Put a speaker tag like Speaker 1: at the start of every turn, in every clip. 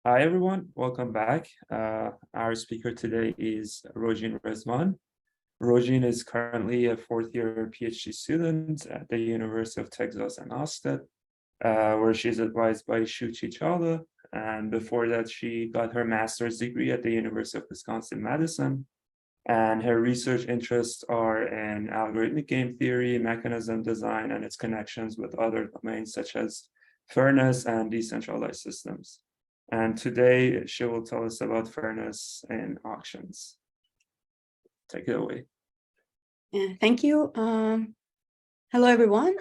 Speaker 1: Hi, everyone. Welcome back. Our speaker today is Rojin Rezvan. Rojin is currently a fourth-year PhD student at the University of Texas in Austin, where she's advised by Shuchi Chawla. And before that, she got her master's degree at the University of Wisconsin-Madison. And her research interests are in algorithmic game theory, mechanism design, and its connections with other domains such as fairness and decentralized systems. And today she will tell us about fairness in auctions. Take it away.
Speaker 2: Yeah, thank you. Hello, everyone.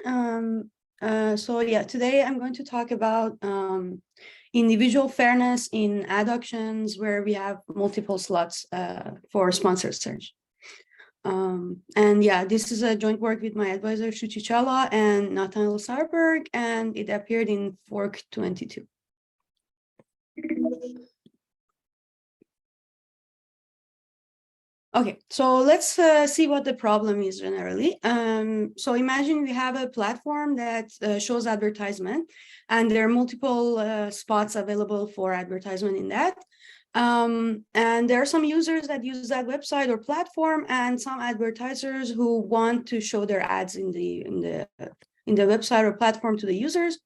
Speaker 2: Today I'm going to talk about individual fairness in ad auctions where we have multiple slots for sponsored search. This is a joint work with my advisor, Shuchi Chawla and Nathaniel Sarberg, and it appeared in Fork 22. Okay, so let's see what the problem is generally. So imagine we have a platform that shows advertisement, and there are multiple spots available for advertisement in that. And there are some users that use that website or platform, and some advertisers who want to show their ads in the website or platform to the users.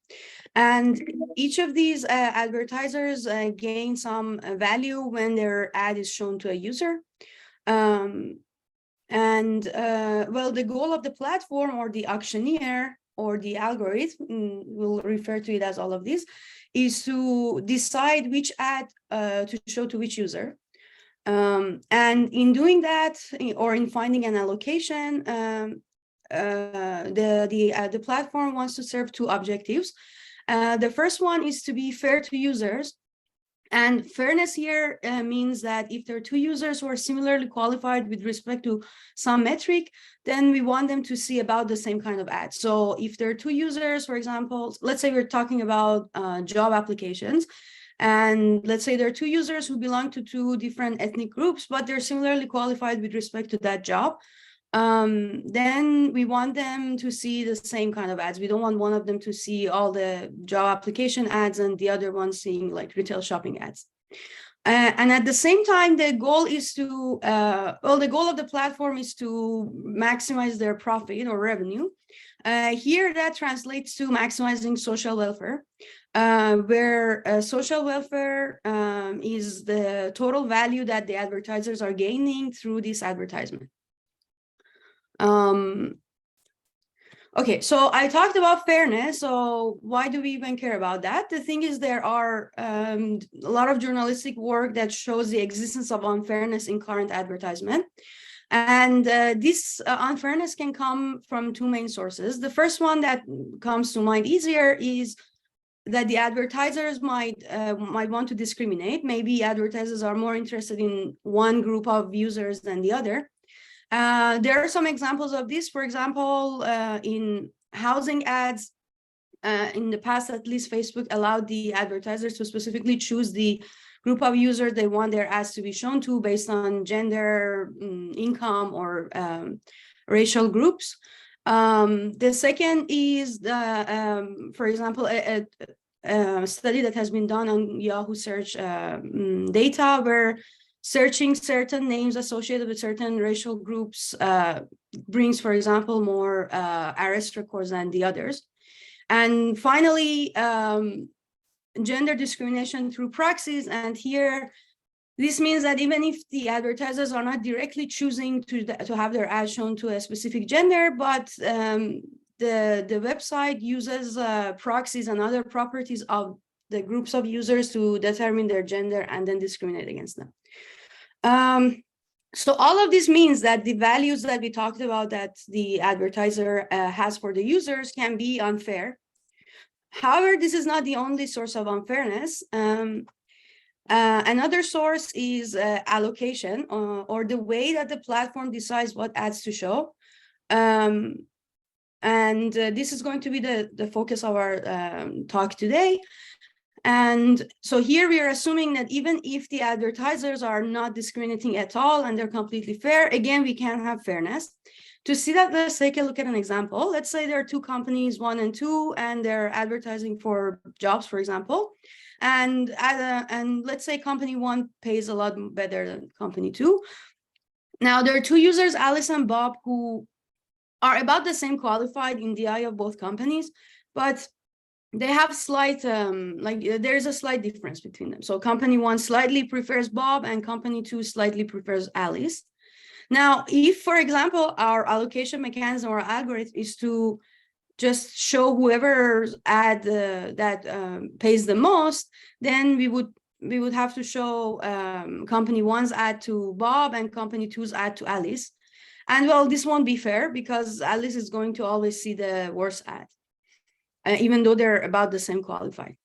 Speaker 2: And each of these advertisers gain some value when their ad is shown to a user. The goal of the platform or the auctioneer or the algorithm, we'll refer to it as all of these, is to decide which ad to show to which user. And in doing that, or in finding an allocation, the platform wants to serve two objectives. The first one is to be fair to users. And fairness here means that if there are two users who are similarly qualified with respect to some metric, then we want them to see about the same kind of ad. So if there are two users, for example, let's say we're talking about job applications, and let's say there are two users who belong to two different ethnic groups, but they're similarly qualified with respect to that job. Then we want them to see the same kind of ads. We don't want one of them to see all the job application ads and the other one seeing like retail shopping ads. And at the same time, the goal is to, the goal of the platform is to maximize their profit or revenue. Here, that translates to maximizing social welfare, where social welfare is the total value that the advertisers are gaining through this advertisement. Okay, so I talked about fairness. So why do we even care about that? The thing is, there are a lot of journalistic work that shows the existence of unfairness in current advertisement. And this unfairness can come from two main sources. The first one that comes to mind easier is that the advertisers might want to discriminate. Maybe advertisers are more interested in one group of users than the other. There are some examples of this. For example, in housing ads, in the past, at least Facebook allowed the advertisers to specifically choose the group of users they want their ads to be shown to based on gender, income, or racial groups. The second is, for example, a study that has been done on Yahoo search data, where searching certain names associated with certain racial groups brings, for example, more arrest records than the others. And finally, gender discrimination through proxies. And here, this means that even if the advertisers are not directly choosing to have their ad shown to a specific gender, but the website uses proxies and other properties of the groups of users to determine their gender and then discriminate against them. So all of this means that the values that we talked about that the advertiser has for the users can be unfair. However, this is not the only source of unfairness. Another source is allocation, or the way that the platform decides what ads to show. This is going to be the focus of our talk today. And so here we are assuming that even if the advertisers are not discriminating at all and they're completely fair, again, we can have fairness. To see that, let's take a look at an example. Let's say there are two companies, 1 and 2, and they're advertising for jobs, for example. And let's say company 1 pays a lot better than company 2. Now there are two users, Alice and Bob, who are about the same qualified in the eye of both companies, but they have slight, there's a slight difference between them. So company 1 slightly prefers Bob and company 2 slightly prefers Alice. Now, if, for example, our allocation mechanism or algorithm is to just show whoever's ad that pays the most, then we would have to show company 1's ad to Bob and company 2's ad to Alice. And well, this won't be fair because Alice is going to always see the worst ad, even though they're about the same qualified.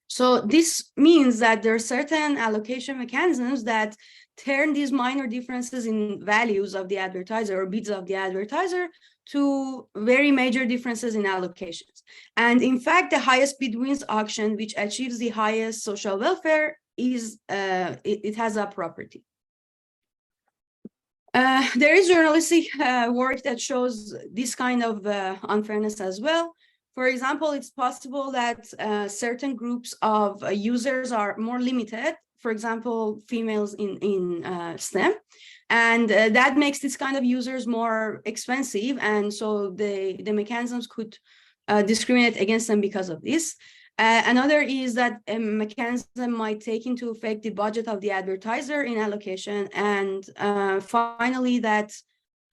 Speaker 2: So this means that there are certain allocation mechanisms that turn these minor differences in values of the advertiser or bids of the advertiser to very major differences in allocations. And in fact, the highest bid wins auction, which achieves the highest social welfare, is it has a property. There is journalistic work that shows this kind of unfairness as well. For example, it's possible that certain groups of users are more limited, for example, females in STEM, and that makes this kind of users more expensive, and so the mechanisms could discriminate against them because of this. Another is that a mechanism might take into effect the budget of the advertiser in allocation, and finally that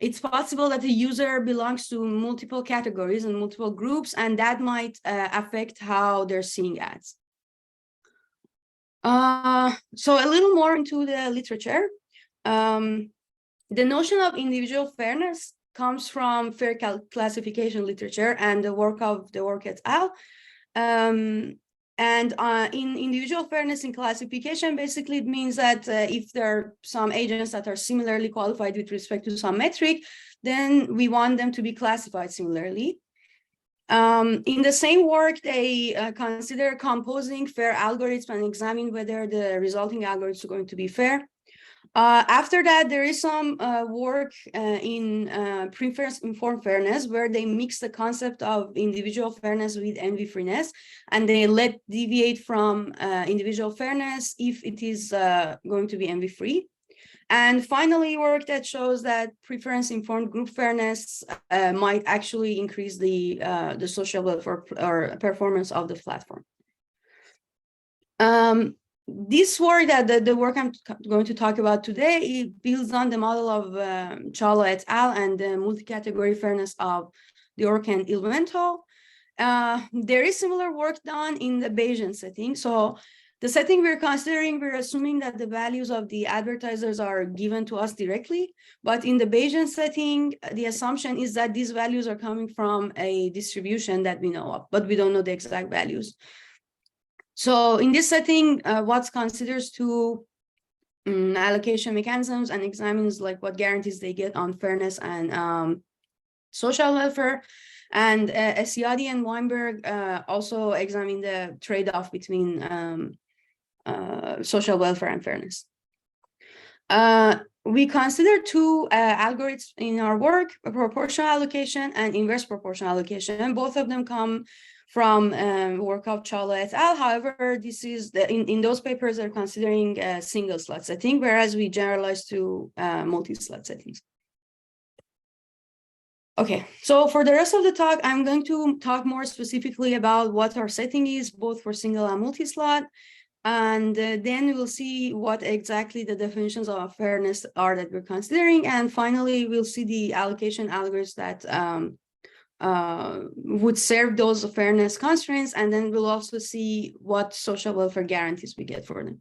Speaker 2: it's possible that the user belongs to multiple categories and multiple groups, and that might affect how they're seeing ads. So a little more into the literature. The notion of individual fairness comes from fair classification literature and the work et al. In individual fairness in classification, basically it means that if there are some agents that are similarly qualified with respect to some metric, then we want them to be classified similarly. In the same work, they consider composing fair algorithms and examine whether the resulting algorithms are going to be fair. After that, there is some work in preference-informed fairness, where they mix the concept of individual fairness with envy freeness, and they let deviate from individual fairness if it is going to be envy free. And finally, work that shows that preference-informed group fairness might actually increase the social welfare or performance of the platform. This work, the work I'm going to talk about today, it builds on the model of Chalo et al. And the multi-category fairness of Diork and Ilvento. There is similar work done in the Bayesian setting. So the setting we're considering, we're assuming that the values of the advertisers are given to us directly. But in the Bayesian setting, the assumption is that these values are coming from a distribution that we know of, but we don't know the exact values. So in this setting, what's considers two allocation mechanisms and examines like what guarantees they get on fairness and social welfare. And Esiadi and Weinberg also examine the trade-off between social welfare and fairness. We consider two algorithms in our work, proportional allocation and inverse proportional allocation. Both of them come from work of Chalo et al. However, this is in those papers they're considering single slot setting, whereas we generalize to multi-slot settings. Okay, so for the rest of the talk, I'm going to talk more specifically about what our setting is, both for single and multi-slot, and then we'll see what exactly the definitions of fairness are that we're considering, and finally we'll see the allocation algorithms that would serve those fairness constraints, and then we'll also see what social welfare guarantees we get for them.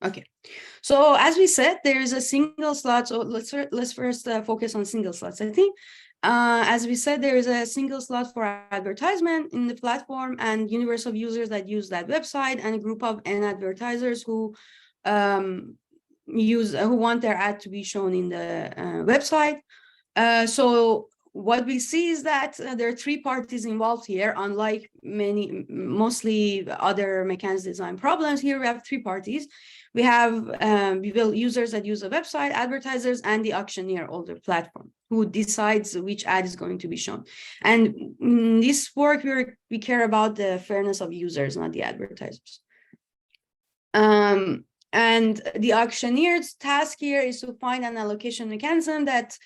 Speaker 2: Okay, so as we said, there is a single slot. So let's first focus on single slot setting. As we said, there is a single slot for advertisement in the platform and universe of users that use that website, and a group of N advertisers who want their ad to be shown in the website. So what we see is that there are three parties involved here, unlike mostly other mechanism design problems. Here we have three parties. We have users that use a website, advertisers, and the auctioneer or the platform who decides which ad is going to be shown. And in this work, we care about the fairness of users, not the advertisers. And the auctioneer's task here is to find an allocation mechanism that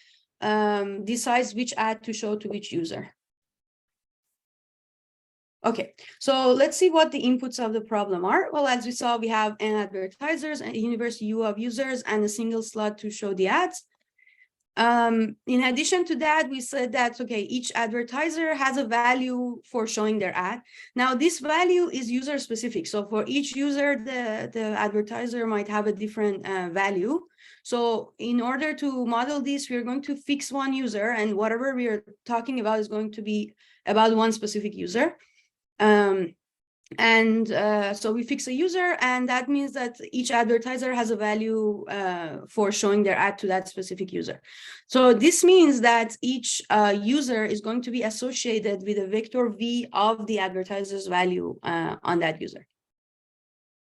Speaker 2: decides which ad to show to which user. Okay, so let's see what the inputs of the problem are. Well, as we saw, we have n advertisers, a universe U of users, and a single slot to show the ads. In addition to that, we said that, okay, each advertiser has a value for showing their ad. Now, this value is user specific. So for each user, the advertiser might have a different value. So in order to model this, we're going to fix one user, and whatever we are talking about is going to be about one specific user. So we fix a user, and that means that each advertiser has a value for showing their ad to that specific user. So this means that each user is going to be associated with a vector V of the advertiser's value on that user.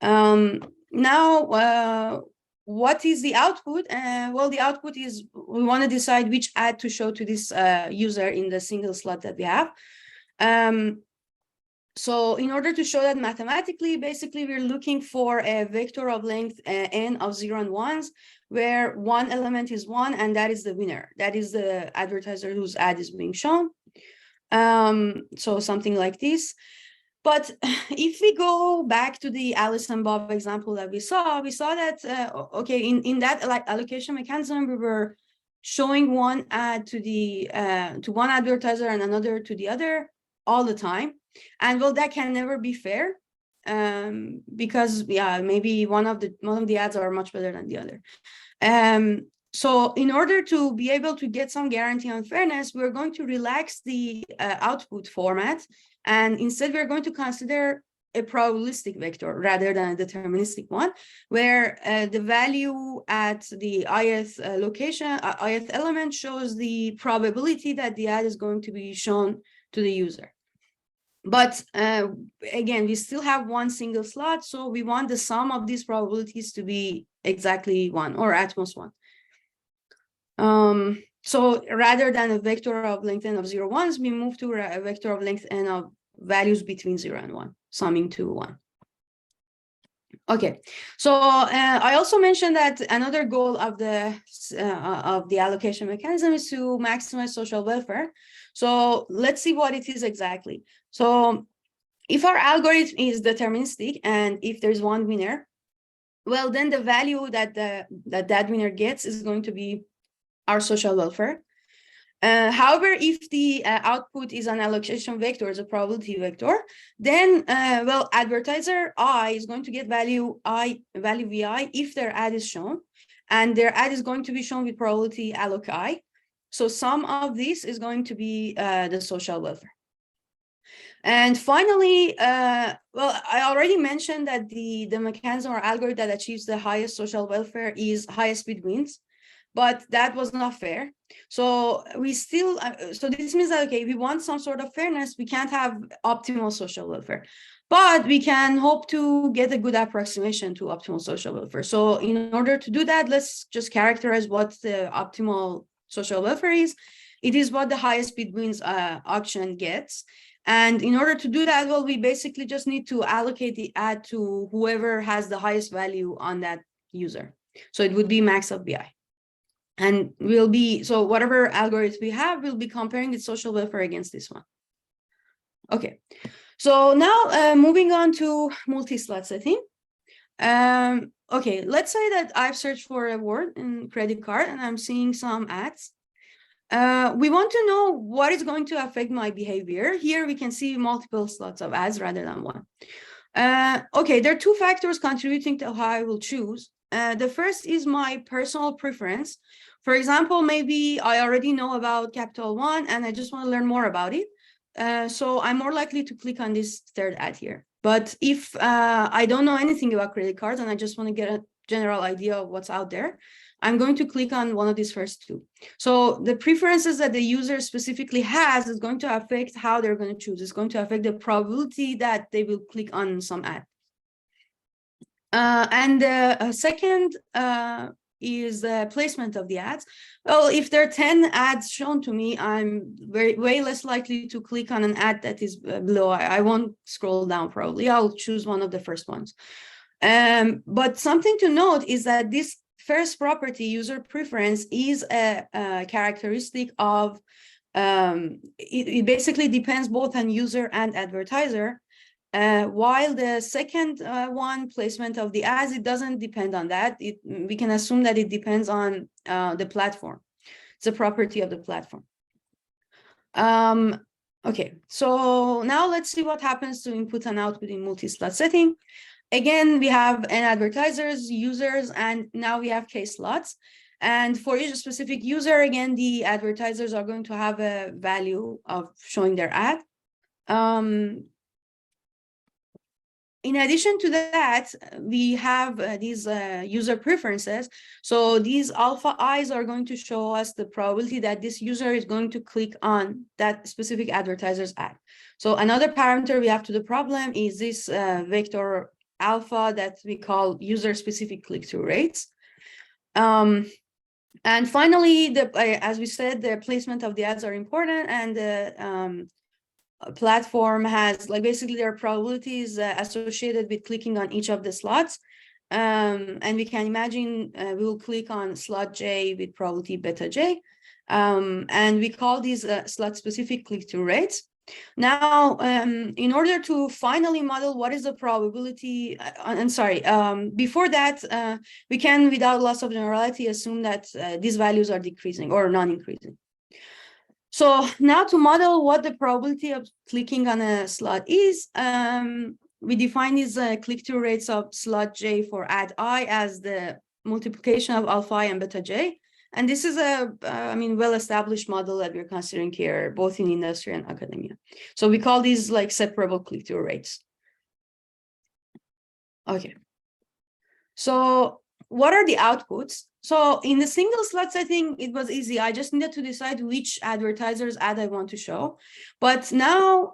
Speaker 2: Now, what is the output? Well, the output is we want to decide which ad to show to this user in the single slot that we have. So in order to show that mathematically, basically, we're looking for a vector of length n of 0 and 1s, where one element is 1, and that is the winner. That is the advertiser whose ad is being shown. So something like this. But if we go back to the Alice and Bob example that we saw that, okay, in that allocation mechanism, we were showing one ad to one advertiser and another to the other all the time. And well, that can never be fair, because maybe one of the ads are much better than the other. So in order to be able to get some guarantee on fairness, we're going to relax the output format, and instead we're going to consider a probabilistic vector rather than a deterministic one, where the value at the ith location, ith element shows the probability that the ad is going to be shown to the user. But again, we still have one single slot, so we want the sum of these probabilities to be exactly 1 or at most 1. So rather than a vector of length n of 0, 1s, we move to a vector of length n of values between 0 and 1, summing to 1. Okay, so I also mentioned that another goal of the allocation mechanism is to maximize social welfare. So let's see what it is exactly. So if our algorithm is deterministic, and if there's one winner, well, then the value that that winner gets is going to be our social welfare. However, if the output is an allocation vector, is a probability vector, then well, advertiser I is going to get value vi if their ad is shown, and their ad is going to be shown with probability alloc I. So sum of this is going to be the social welfare. And finally, well, I already mentioned that the mechanism or algorithm that achieves the highest social welfare is highest speed wins, but that was not fair. So we still, so this means that, okay, we want some sort of fairness. We can't have optimal social welfare, but we can hope to get a good approximation to optimal social welfare. So in order to do that, let's just characterize what the optimal social welfare is. It is what the highest speed wins auction gets. And in order to do that, well, we basically just need to allocate the ad to whoever has the highest value on that user. So it would be max of BI. And we'll be, so whatever algorithm we have, we'll be comparing its social welfare against this one. Okay, so now moving on to multi-slot setting. Okay, let's say that I've searched for a word in credit card and I'm seeing some ads. We want to know what is going to affect my behavior. Here we can see multiple slots of ads rather than one. Okay, there are two factors contributing to how I will choose. The first is my personal preference. For example, maybe I already know about Capital One and I just want to learn more about it. So I'm more likely to click on this third ad here. But if I don't know anything about credit cards and I just want to get a general idea of what's out there, I'm going to click on one of these first two. So the preferences that the user specifically has is going to affect how they're going to choose. It's going to affect the probability that they will click on some ad. And the second is the placement of the ads. Well, if there are 10 ads shown to me, I'm way less likely to click on an ad that is below. I won't scroll down probably. I'll choose one of the first ones. But something to note is that this first property, user preference, is a characteristic of, it basically depends both on user and advertiser. While the second one, placement of the ads, it doesn't depend on that. We can assume that it depends on the platform. It's a property of the platform. Okay, so now let's see what happens to input and output in multi-slot setting. Again, we have n advertisers, users, and now we have k slots. And for each specific user, again, the advertisers are going to have a value of showing their ad. In addition to that, we have these user preferences. So these alpha i's are going to show us the probability that this user is going to click on that specific advertiser's ad. So another parameter we have to the problem is this vector alpha that we call user-specific click-through rates. And finally, as we said, the placement of the ads are important, and the platform has, like, basically there are probabilities associated with clicking on each of the slots. And we can imagine we will click on slot J with probability beta J. And we call these slot-specific click-through rates. Now, in order to finally model what is the probability, before that, we can, without loss of generality, assume that these values are decreasing or non-increasing. So now to model what the probability of clicking on a slot is, we define these click-through rates of slot J for ad I as the multiplication of alpha I and beta J. And this is a, well-established model that we're considering here, both in industry and academia. So we call these like separable click-through rates. Okay. So what are the outputs? So in the single slot setting, it was easy. I just needed to decide which advertiser's ad I want to show. But now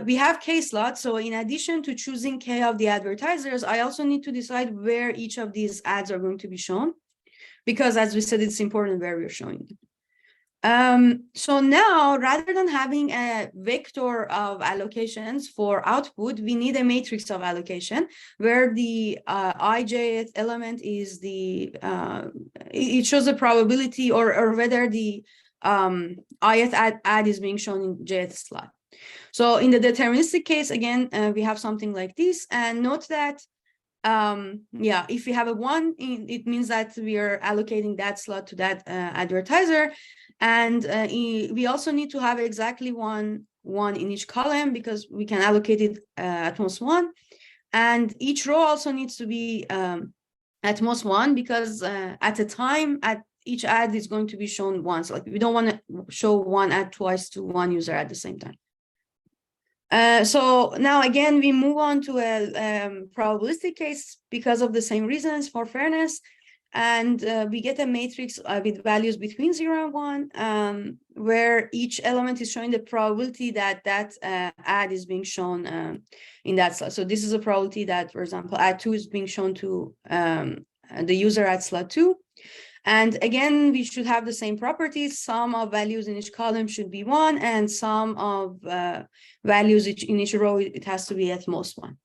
Speaker 2: we have k slots. So in addition to choosing k of the advertisers, I also need to decide where each of these ads are going to be shown, because as we said, it's important where we're showing them. So now, rather than having a vector of allocations for output, we need a matrix of allocation where the ijth element is the, it shows the probability or whether the ith ad is being shown in jth slot. So in the deterministic case, again, we have something like this, and note that if we have a 1, it means that we are allocating that slot to that advertiser. And we also need to have exactly one in each column, because we can allocate it at most 1. And each row also needs to be at most 1, because at a time, each ad is going to be shown once. Like, we don't want to show one ad twice to one user at the same time. So now again, we move on to a probabilistic case because of the same reasons for fairness. And we get a matrix with values between 0 and 1, where each element is showing the probability that that ad is being shown in that slot. So this is a probability that, for example, ad 2 is being shown to the user at slot 2. And again, we should have the same properties. Sum of values in each column should be 1, and sum of values in each row, it has to be at most 1.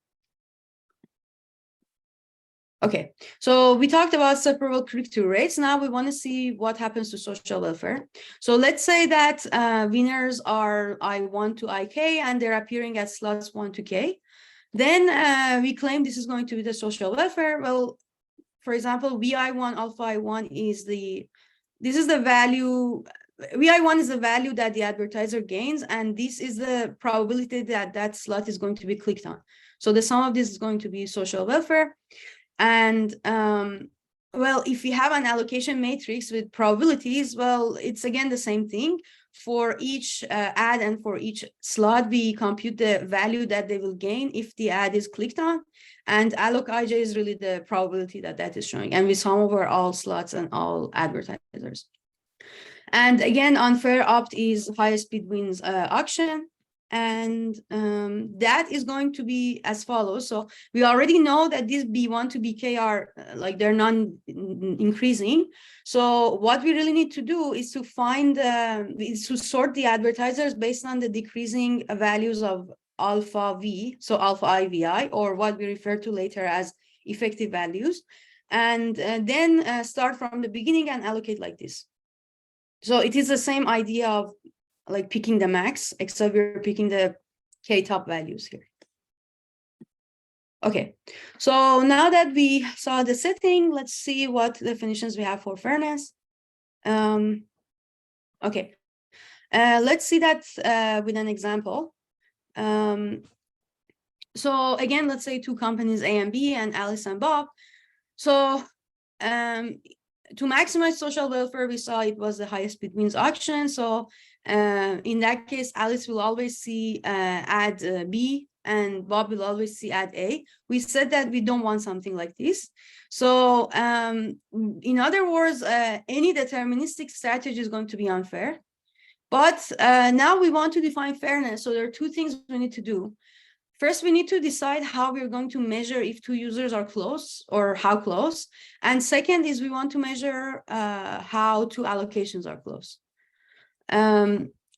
Speaker 2: Okay, so we talked about separable click-through rates. Now we want to see what happens to social welfare. So let's say that winners are I1 to IK, and they're appearing at slots 1 to K. Then we claim this is going to be the social welfare. Well, for example, VI1 alpha I1 is the value. VI1 is the value that the advertiser gains, and this is the probability that that slot is going to be clicked on. So the sum of this is going to be social welfare. And well, if we have an allocation matrix with probabilities, well, it's again the same thing. for each ad and for each slot, we compute the value that they will gain if the ad is clicked on. And alloc ij is really the probability that that is showing. And we sum over all slots and all advertisers. And again, unfair opt is highest bid wins auction. And that is going to be as follows. So we already know that these B1 to BK are like they're non-increasing. So what we really need to do is to find, is to sort the advertisers based on the decreasing values of alpha V, so alpha IVI, or what we refer to later as effective values. And then start from the beginning and allocate like this. So it is the same idea of like picking the max, except we're picking the K top values here. Okay, so now that we saw the setting, let's see what definitions we have for fairness. Okay, let's see that with an example. So again, let's say two companies, A and B, and Alice and Bob. So to maximize social welfare, we saw it was the highest bid wins auction. So in that case, Alice will always see ad B and Bob will always see ad A. We said that we don't want something like this. So in other words, any deterministic strategy is going to be unfair. But now we want to define fairness. So there are two things we need to do. First, we need to decide how we're going to measure if two users are close or how close. And second is we want to measure how two allocations are close.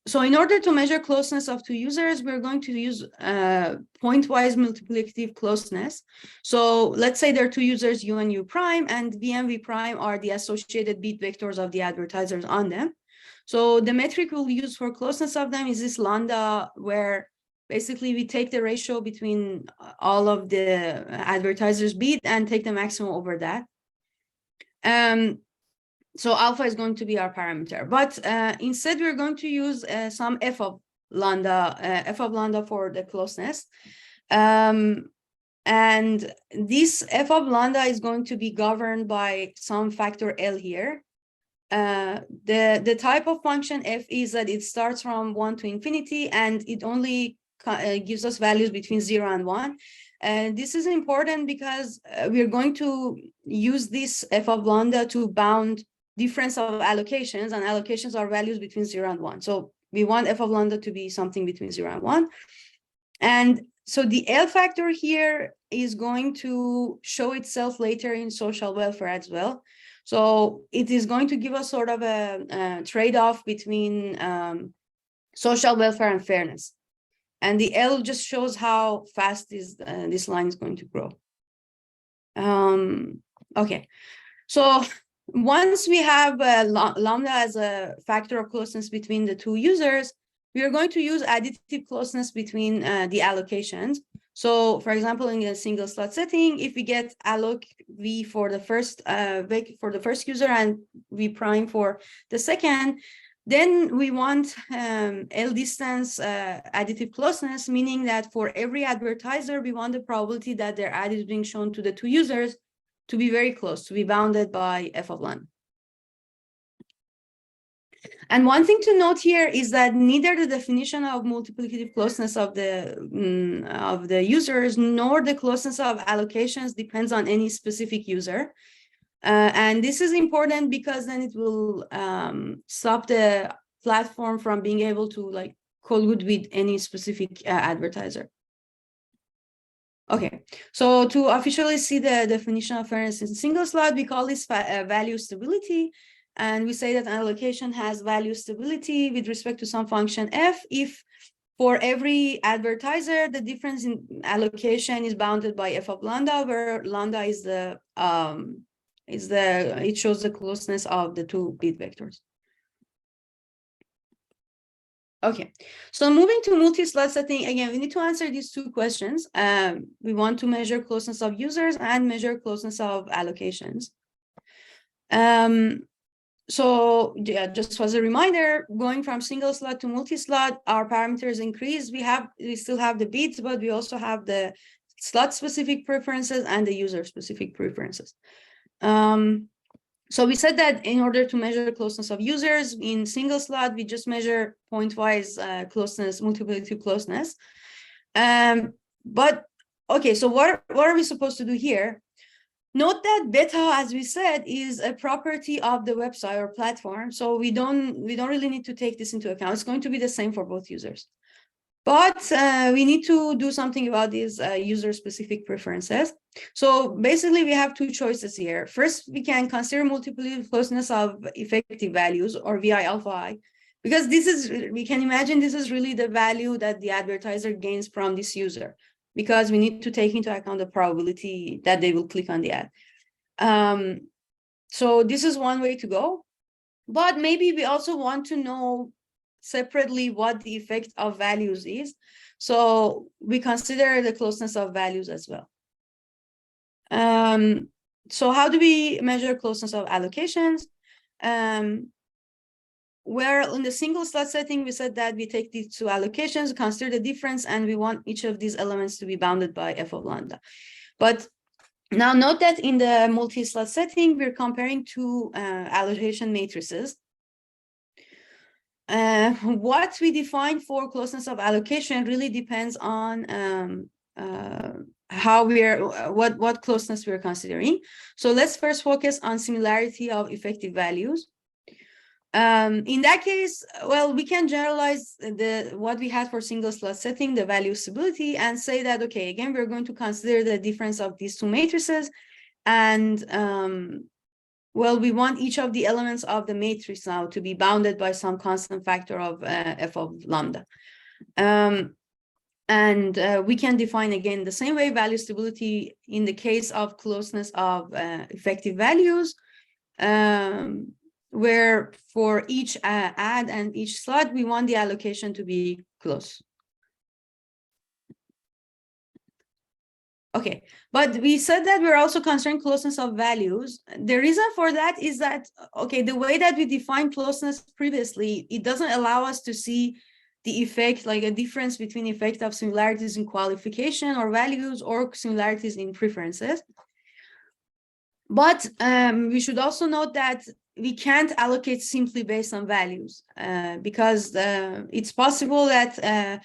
Speaker 2: So in order to measure closeness of two users, we're going to use point-wise multiplicative closeness. So let's say there are two users, U and U prime, and V and V prime are the associated bid vectors of the advertisers on them. So the metric we'll use for closeness of them is this lambda, where basically we take the ratio between all of the advertisers bid and take the maximum over that. So alpha is going to be our parameter, but instead we're going to use some f of lambda for the closeness. And this f of lambda is going to be governed by some factor L here. The type of function f is that it starts from 1 to infinity and it only gives us values between 0 and 1. And this is important because we're going to use this f of lambda to bound difference of allocations, and allocations are values between 0 and 1. So we want f of lambda to be something between 0 and 1. And so the L factor here is going to show itself later in social welfare as well. So it is going to give us sort of a trade-off between social welfare and fairness. And the L just shows how fast this line is going to grow. Okay, so once we have lambda as a factor of closeness between the two users, we are going to use additive closeness between the allocations. So for example, in a single slot setting, if we get alloc V for the first user and V prime for the second, then we want L distance additive closeness, meaning that for every advertiser, we want the probability that their ad is being shown to the two users to be very close, to be bounded by f of lambda. And one thing to note here is that neither the definition of multiplicative closeness of the users nor the closeness of allocations depends on any specific user. And this is important because then it will stop the platform from being able to like collude with any specific advertiser. Okay, so to officially see the definition of fairness in single slot, we call this value stability. And we say that an allocation has value stability with respect to some function f if for every advertiser, the difference in allocation is bounded by f of lambda, where lambda is it shows the closeness of the two bid vectors. Okay, so moving to multi-slot setting, again, we need to answer these two questions. We want to measure closeness of users and measure closeness of allocations. So yeah, just as a reminder, going from single slot to multi-slot, our parameters increase. We still have the bids, but we also have the slot-specific preferences and the user-specific preferences. So we said that in order to measure closeness of users in single slot, we just measure point-wise closeness, multiplicative closeness. But okay, so what are we supposed to do here? Note that beta, as we said, is a property of the website or platform. So we don't really need to take this into account. It's going to be the same for both users. But we need to do something about these user-specific preferences. So basically, we have two choices here. First, we can consider multiplicative closeness of effective values, or VI alpha I, because we can imagine this is really the value that the advertiser gains from this user, because we need to take into account the probability that they will click on the ad. So this is one way to go. But maybe we also want to know separately what the effect of values is. So we consider the closeness of values as well. So how do we measure closeness of allocations? Where in the single slot setting, we said that we take these two allocations, consider the difference, and we want each of these elements to be bounded by f of lambda. But now note that in the multi-slot setting, we're comparing two allocation matrices. What we define for closeness of allocation really depends on how what closeness we're considering. So let's first focus on similarity of effective values. In that case, well, we can generalize what we had for single slot setting, the value stability, and say that, okay, again, we're going to consider the difference of these two matrices. And well, we want each of the elements of the matrix now to be bounded by some constant factor of f of lambda. And we can define, again, the same way value stability in the case of closeness of effective values, where for each ad and each slot, we want the allocation to be close. Okay, but we said that we're also considering closeness of values. The reason for that is that, okay, the way that we defined closeness previously, it doesn't allow us to see the effect, like a difference between effect of similarities in qualification or values or similarities in preferences. But we should also note that we can't allocate simply based on values because it's possible that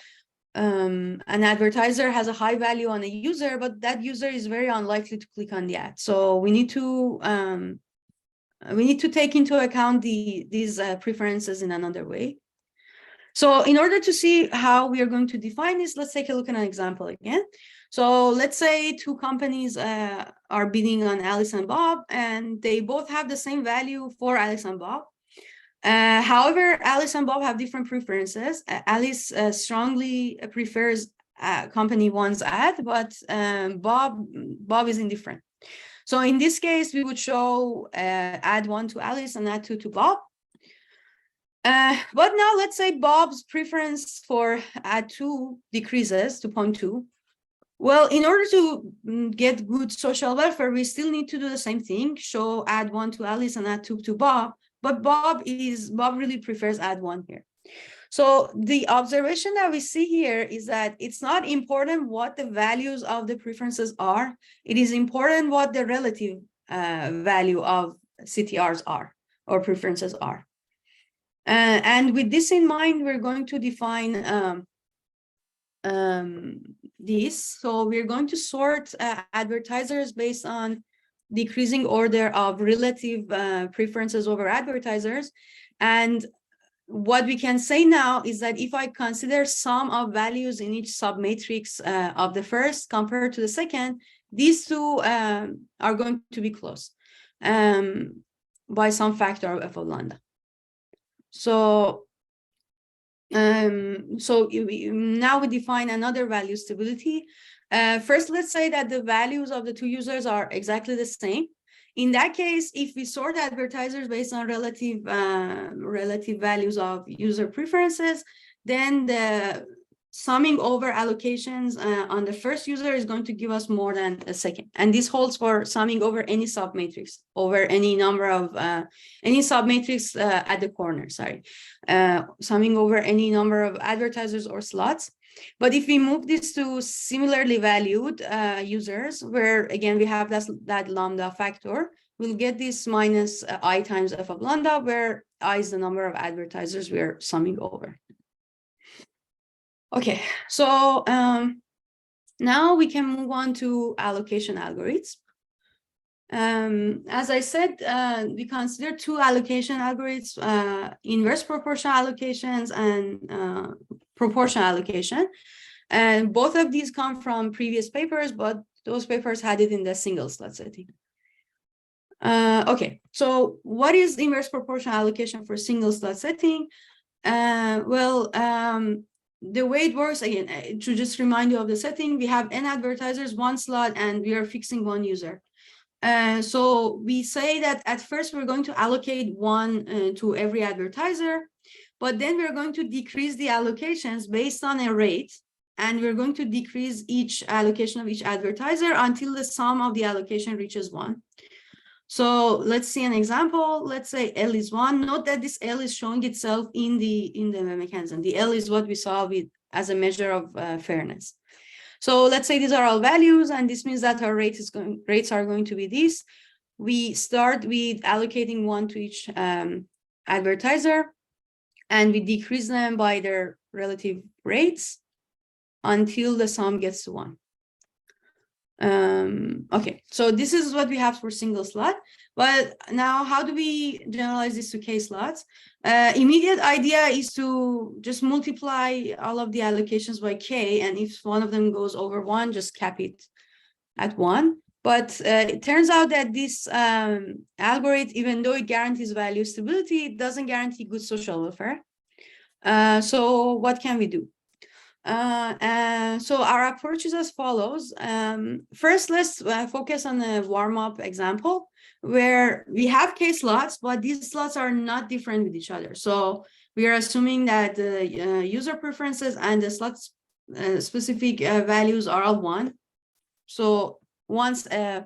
Speaker 2: an advertiser has a high value on a user, but that user is very unlikely to click on the ad. So we need to take into account these preferences in another way. So in order to see how we are going to define this, let's take a look at an example again. So let's say two companies are bidding on Alice and Bob, and they both have the same value for Alice and Bob. However, Alice and Bob have different preferences. Alice strongly prefers company one's ad, but Bob is indifferent. So in this case, we would show ad 1 to Alice and ad 2 to Bob. But now let's say Bob's preference for ad 2 decreases to 0.2. Well, in order to get good social welfare, we still need to do the same thing, show ad 1 to Alice and ad 2 to Bob, but Bob really prefers ad 1 here. So the observation that we see here is that it's not important what the values of the preferences are. It is important what the relative value of CTRs are or preferences are. And with this in mind, we're going to define this. So we're going to sort advertisers based on decreasing order of relative preferences over advertisers. And what we can say now is that if I consider sum of values in each submatrix of the first compared to the second, these two are going to be close by some factor of f of lambda. So now we define another value stability. First, let's say that the values of the two users are exactly the same. In that case, if we sort advertisers based on relative values of user preferences, then the summing over allocations on the first user is going to give us more than a second. And this holds for summing over any submatrix, over any number of any submatrix at the corner, summing over any number of advertisers or slots. But if we move this to similarly valued users, where again we have that lambda factor, we'll get this minus I times f of lambda, where I is the number of advertisers we are summing over. Okay, so now we can move on to allocation algorithms. As I said, we consider two allocation algorithms, inverse proportional allocations and proportional allocation. And both of these come from previous papers, but those papers had it in the single slot setting. Okay, so what is inverse proportional allocation for single slot setting? The way it works, again, to just remind you of the setting, we have n advertisers, one slot, and we are fixing one user. So we say that at first we're going to allocate one to every advertiser, but then we're going to decrease the allocations based on a rate, and we're going to decrease each allocation of each advertiser until the sum of the allocation reaches 1. So let's see an example. Let's say L is 1. Note that this L is showing itself in the mechanism. The L is what we saw with as a measure of fairness. So let's say these are all values, and this means that our rates are going to be this. We start with allocating 1 to each advertiser, and we decrease them by their relative rates until the sum gets to 1. Okay, so this is what we have for single slot. But now, how do we generalize this to k slots? Immediate idea is to just multiply all of the allocations by k, and if one of them goes over 1, just cap it at 1. But it turns out that this algorithm, even though it guarantees value stability, it doesn't guarantee good social welfare. So what can we do? So our approach is as follows. First, let's focus on a warm-up example where we have k slots, but these slots are not different with each other. So we are assuming that the user preferences and the slots specific values are all 1. So once a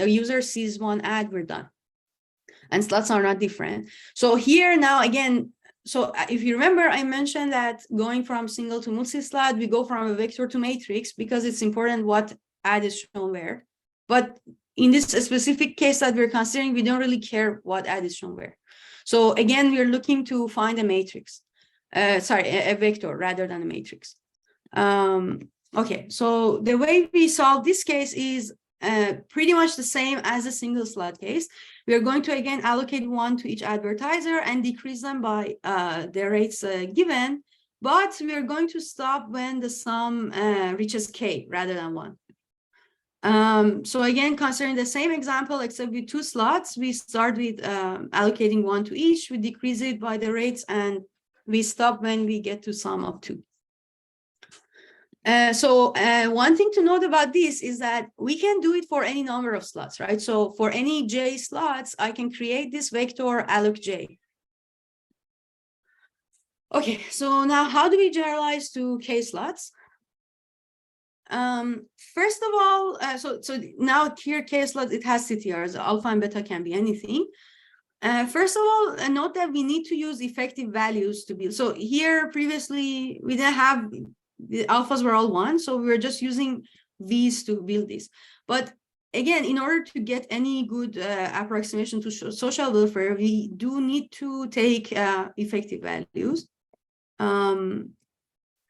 Speaker 2: user sees one ad, we're done. And slots are not different. So here now, again, so if you remember, I mentioned that going from single to multi-slot, we go from a vector to matrix because it's important what ad is shown where. But in this specific case that we're considering, we don't really care what ad is shown where. So again, we're looking to find a matrix, a vector rather than a matrix. Okay, so the way we solve this case is pretty much the same as a single slot case. We are going to, again, allocate 1 to each advertiser and decrease them by the rates given, but we are going to stop when the sum reaches k rather than 1. So again, considering the same example, except with 2 slots, we start with allocating 1 to each, we decrease it by the rates, and we stop when we get to sum of 2. So one thing to note about this is that we can do it for any number of slots, right? So for any j slots, I can create this vector alloc j. Okay, so now how do we generalize to k slots? First of all, so now here k slots, it has CTRs, alpha and beta can be anything. First of all, note that we need to use effective values to build. So here previously, we didn't have the alphas were all 1, so we were just using these to build this. But again, in order to get any good approximation to social welfare, we do need to take effective values.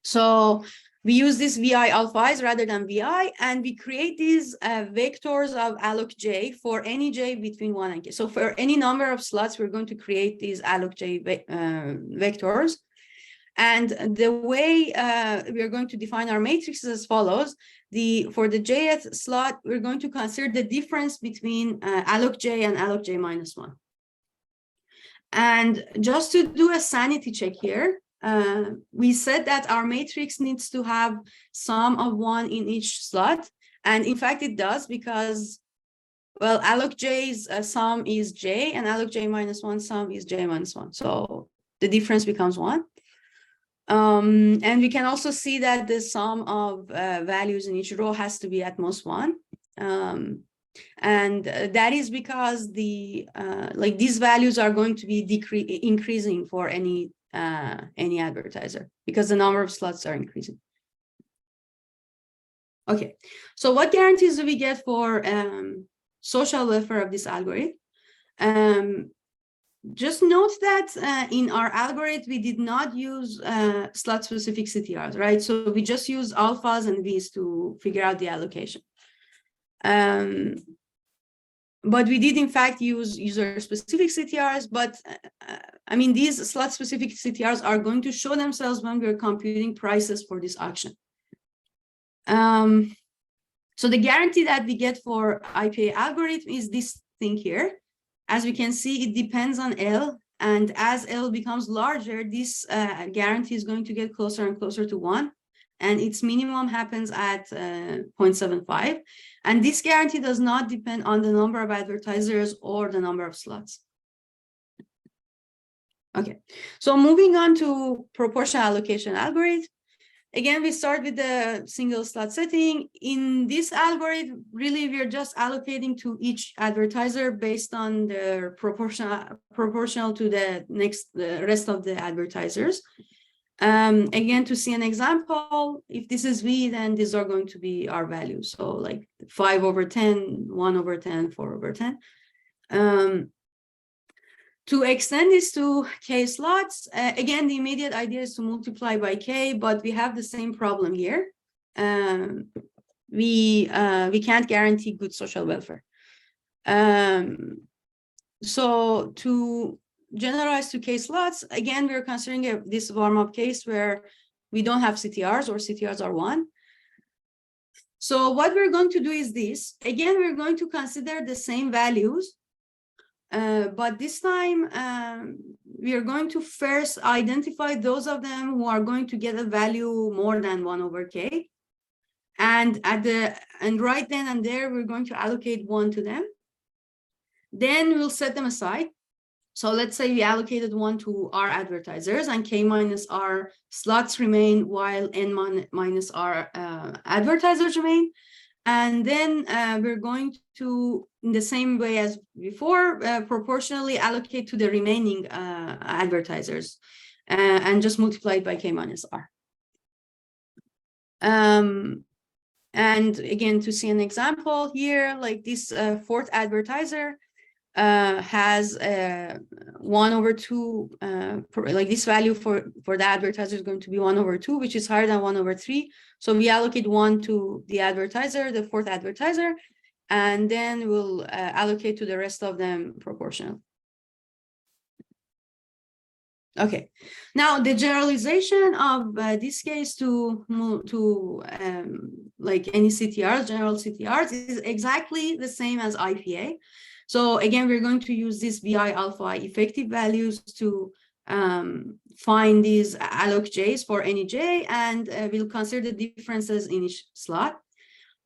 Speaker 2: So we use these vi alphas rather than vi, and we create these vectors of alloc j for any j between 1 and k. So for any number of slots, we're going to create these alloc j vectors. And the way we are going to define our matrix is as follows. For the jth slot, we're going to consider the difference between alloc j and alloc j minus 1. And just to do a sanity check here, we said that our matrix needs to have sum of 1 in each slot. And in fact, it does because, well, alloc j's sum is j, and alloc j minus 1 sum is j minus 1. So the difference becomes 1. And we can also see that the sum of values in each row has to be at most 1. And that is because these values are going to be increasing for any advertiser because the number of slots are increasing. Okay, so what guarantees do we get for social welfare of this algorithm. Just note that in our algorithm, we did not use slot-specific CTRs, right? So we just use alphas and Vs to figure out the allocation. But we did, in fact, use user-specific CTRs, but I mean, these slot-specific CTRs are going to show themselves when we're computing prices for this auction. So the guarantee that we get for IPA algorithm is this thing here. As we can see, it depends on L, and as L becomes larger, this guarantee is going to get closer and closer to 1, and its minimum happens at 0.75. And this guarantee does not depend on the number of advertisers or the number of slots. Okay, so moving on to proportional allocation algorithm. Again, we start with the single slot setting. In this algorithm, really, we're just allocating to each advertiser based on their proportional to the rest of the advertisers. Again, to see an example, if this is V, then these are going to be our values. So like 5/10, 1/10, 4/10. To extend this to K slots, again, the immediate idea is to multiply by K, but we have the same problem here. We can't guarantee good social welfare. So to generalize to K slots, again, we're considering this warm-up case where we don't have CTRs or CTRs are 1. So what we're going to do is this. Again, we're going to consider the same values. But this time, we are going to first identify those of them who are going to get a value more than 1/K. And right then and there, we're going to allocate 1 to them. Then we'll set them aside. So let's say we allocated 1 to R advertisers and K minus R slots remain while N minus R advertisers remain. And then we're going to, in the same way as before, proportionally allocate to the remaining advertisers and just multiply it by K minus R. And again, to see an example here, like this fourth advertiser has 1/2, like this value for the advertiser is going to be 1/2, which is higher than 1/3. So we allocate 1 to the advertiser, the fourth advertiser, and then we'll allocate to the rest of them proportional. Okay, now the generalization of this case to like any CTRs, general CTRs, is exactly the same as IPA. So again, we're going to use this VI alpha effective values to find these alloc J's for any J, and we'll consider the differences in each slot.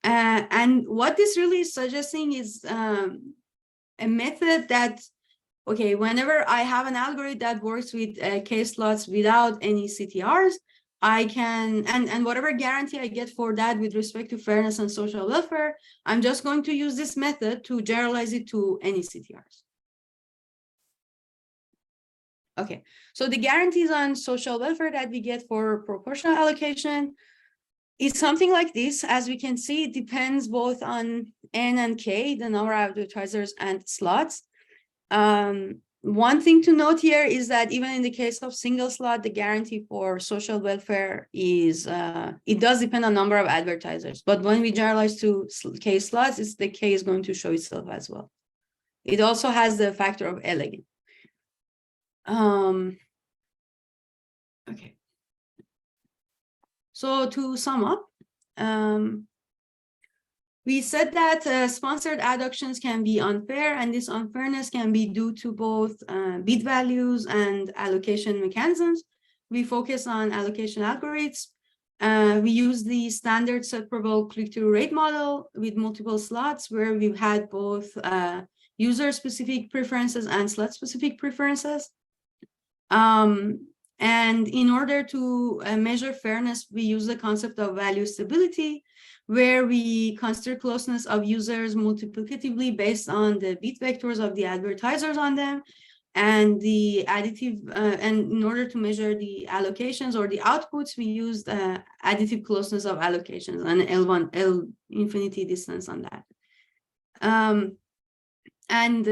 Speaker 2: And what this really is suggesting is a method that, okay, whenever I have an algorithm that works with K slots without any CTRs, I can, and whatever guarantee I get for that with respect to fairness and social welfare, I'm just going to use this method to generalize it to any CTRs. Okay, so the guarantees on social welfare that we get for proportional allocation is something like this. As we can see, it depends both on N and K, the number of advertisers and slots. One thing to note here is that even in the case of single slot, the guarantee for social welfare is, it does depend on number of advertisers. But when we generalize to K slots, the K is going to show itself as well. It also has the factor of L again. Okay. So to sum up, we said that sponsored adductions can be unfair, and this unfairness can be due to both bid values and allocation mechanisms. We focus on allocation algorithms. We use the standard separable click-through rate model with multiple slots where we've had both user-specific preferences and slot-specific preferences. And in order to measure fairness, we use the concept of value stability, where we consider closeness of users multiplicatively based on the bit vectors of the advertisers on them, and the additive, and in order to measure the allocations or the outputs, we used additive closeness of allocations and L1, L infinity distance on that. And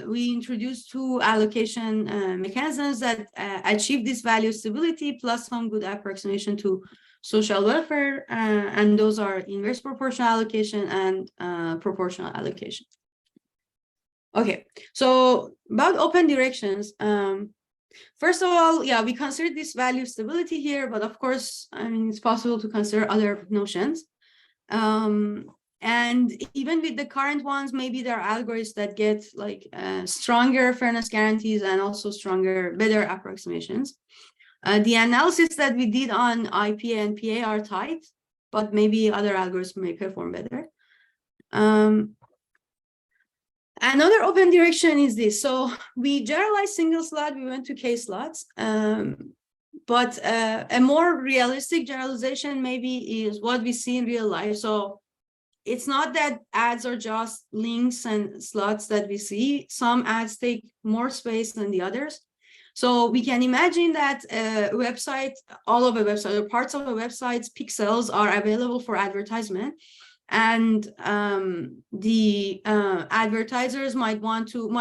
Speaker 2: we introduced two allocation mechanisms that achieve this value stability plus some good approximation to social welfare, and those are inverse proportional allocation and proportional allocation. Okay, so about open directions. First of all, yeah, we consider this value stability here, but of course, I mean, it's possible to consider other notions. And even with the current ones, maybe there are algorithms that get like stronger fairness guarantees and also stronger, better approximations. The analysis that we did on IPA and PA are tight, but maybe other algorithms may perform better. Another open direction is this. So we generalized single slot, we went to k-slots. But a more realistic generalization maybe is what we see in real life. So it's not that ads are just links and slots that we see. Some ads take more space than the others. So we can imagine that a website, all of a website or parts of a website's pixels are available for advertisement. And the advertisers might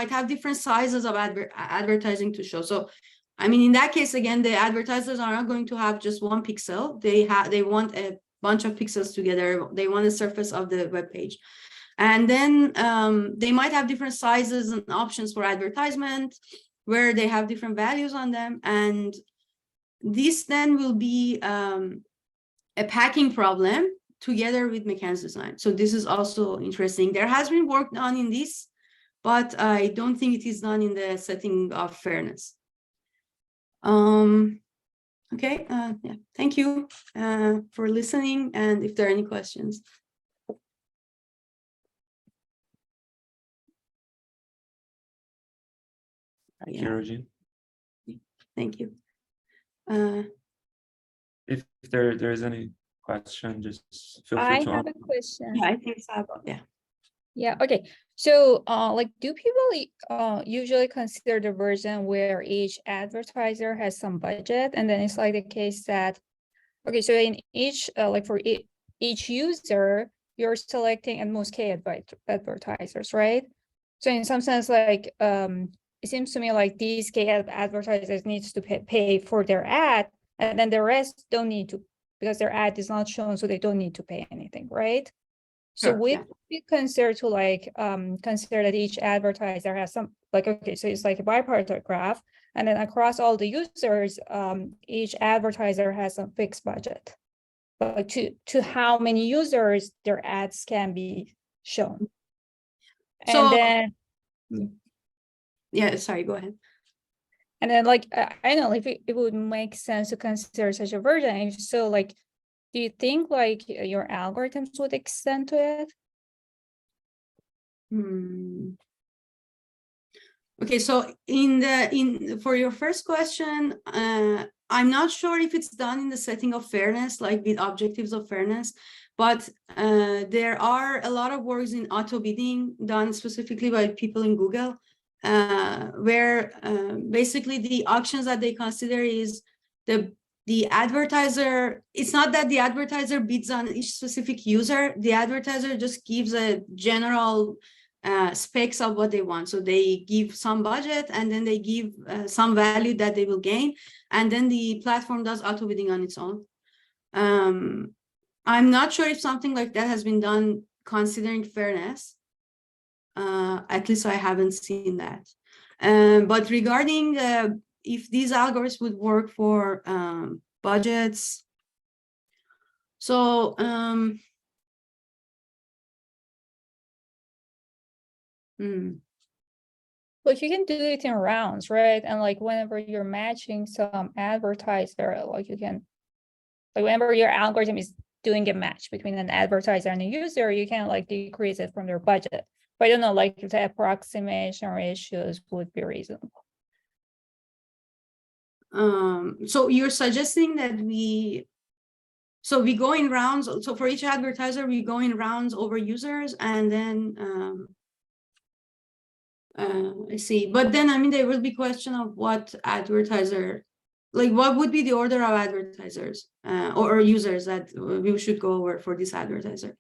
Speaker 2: have different sizes of advertising to show. So I mean, in that case, again, the advertisers are not going to have just one pixel. They want a bunch of pixels together. They want the surface of the web page. And then they might have different sizes and options for advertisement where they have different values on them. And this then will be a packing problem together with mechanism design. So this is also interesting. There has been work done in this, but I don't think it is done in the setting of fairness. Okay, yeah, thank you for listening, and if there are any questions.
Speaker 1: Thank you, Rojin.
Speaker 2: Thank you.
Speaker 1: If there is any question, just feel free to.
Speaker 3: I have a question.
Speaker 2: Yeah, I think so. Yeah.
Speaker 3: Yeah, okay. So like, do people usually consider the version where each advertiser has some budget, and then it's like the case that, okay, so in each like for each user, you're selecting at most K advertisers, right? So in some sense, like it seems to me like these K advertisers needs to pay for their ad, and then the rest don't need to, because their ad is not shown, so they don't need to pay anything, right? So we consider to like consider that each advertiser has some, like, okay, so it's like a bipartite graph, and then across all the users, each advertiser has a fixed budget, but to how many users their ads can be shown. And
Speaker 2: so,
Speaker 3: then
Speaker 2: yeah, sorry, go ahead.
Speaker 3: And then like I know if it would make sense to consider such a version. And so like, do you think like your algorithms would extend to it?
Speaker 2: Okay, so for your first question, I'm not sure if it's done in the setting of fairness, like with objectives of fairness, but there are a lot of works in auto bidding done specifically by people in Google, where basically the options that they consider is the advertiser. It's not that the advertiser bids on each specific user. The advertiser just gives a general specs of what they want. So they give some budget, and then they give some value that they will gain, and then the platform does auto bidding on its own. I'm not sure if something like that has been done considering fairness. At least I haven't seen that. But regarding if these algorithms would work for budgets, so
Speaker 3: Like you can do it in rounds, right? And like whenever you're matching some advertiser, like you can, like whenever your algorithm is doing a match between an advertiser and a user, you can like decrease it from their budget. But I don't know, like if the approximation ratios would be reasonable.
Speaker 2: So you're suggesting that we go in rounds. So for each advertiser, we go in rounds over users, and then I see. But then, I mean, there will be question of what advertiser, like what would be the order of advertisers or users that we should go over for this advertiser.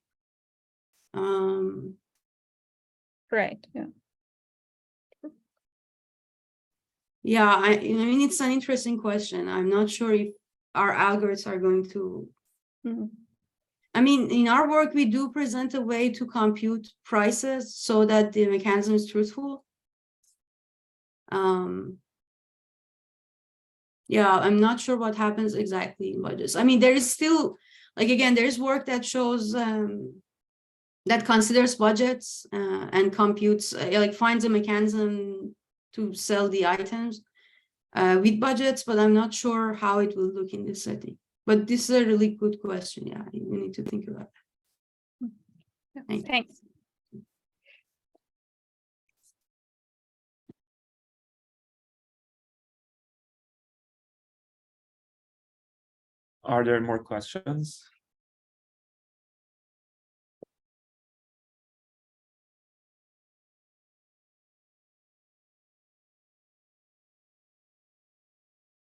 Speaker 3: Right. Yeah.
Speaker 2: Yeah, I mean, it's an interesting question. I'm not sure if our algorithms are going to. I mean, in our work, we do present a way to compute prices so that the mechanism is truthful. Yeah, I'm not sure what happens exactly in budgets. I mean, there is still, like, again, there's work that shows that considers budgets and computes, like finds a mechanism to sell the items with budgets, but I'm not sure how it will look in this setting. But this is a really good question. Yeah, we need to think about that. Thank you.
Speaker 3: Thanks.
Speaker 1: Are there more questions?